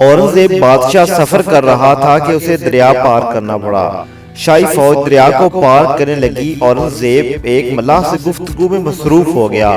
औरंगजेब बादशाह सफर कर रहा था कि उसे दरिया पार करना पड़ा। शाही फौज दरिया को पार करने लगी। औरंगजेब एक मल्लाह से गुफ्तगू में मसरूफ हो गया।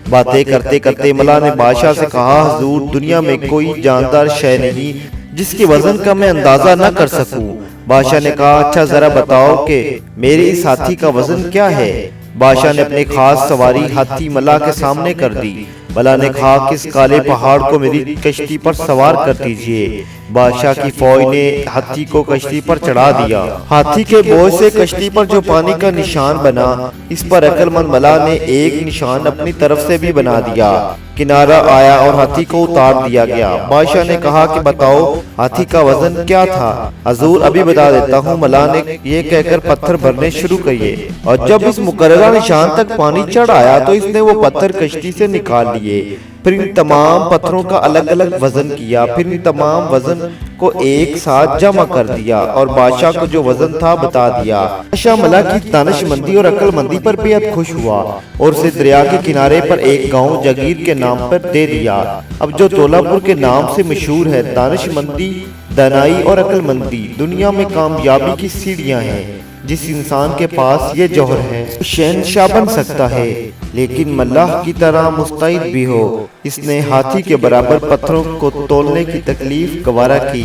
बातें करते करते मल्लाह ने बादशाह से कहा, हुजूर, दुनिया में कोई जानदार शय नहीं जिसके वजन का मैं अंदाजा न कर सकूं। बादशाह ने कहा, अच्छा जरा बताओ कि मेरे इस हाथी का वजन क्या है। बादशाह ने अपने खास सवारी हाथी मल्लाह के सामने कर दी। मल्लाह ने कहा कि इस काले पहाड़ को मेरी कश्ती पर सवार कर दीजिए। बादशाह की फौज ने हाथी को कश्ती पर चढ़ा दिया। हाथी के बोझ से कश्ती पर जो पानी का निशान बना, इस पर अक्लमंद मल्लाह ने एक निशान अपनी तरफ से भी बना दिया। किनारा आया और हाथी को उतार दिया गया। बादशाह ने कहा कि बताओ हाथी का वजन क्या था। हुजूर, अभी बता देता हूँ। मल्लाह ने ये कहकर पत्थर भरने शुरू किए और जब इस मुकर्ररा निशान तक पानी चढ़ आया तो इसने वो पत्थर कश्ती से निकाल लिए। फिर इन तमाम पत्थरों का अलग अलग वजन किया। फिर इन तमाम वजन को एक साथ जमा कर दिया और बादशाह को जो वजन था बता दिया। बादशाह मल्लाह की दानिशमंदी और अक्लमंदी पर बेहद खुश हुआ और उसे दरिया के किनारे पर एक गांव जगीर के नाम पर दे दिया। अब जो तोलापुर के नाम से मशहूर है। दानिशमंदी, दानाई और अक्लमंदी दुनिया में कामयाबी की सीढ़ियां हैं। जिस इंसान के पास ये जौहर है वो शहंशाह बन सकता है, लेकिन मल्लाह की तरह मुस्तैद भी हो। इसने हाथी के बराबर पत्थरों को तोलने की तकलीफ गवारा की।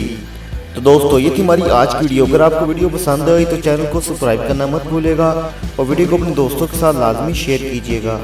तो दोस्तों, ये थी हमारी आज की वीडियो। अगर आपको वीडियो पसंद आई तो चैनल को सब्सक्राइब करना मत भूलिएगा और वीडियो को अपने दोस्तों के साथ लाजमी शेयर कीजिएगा।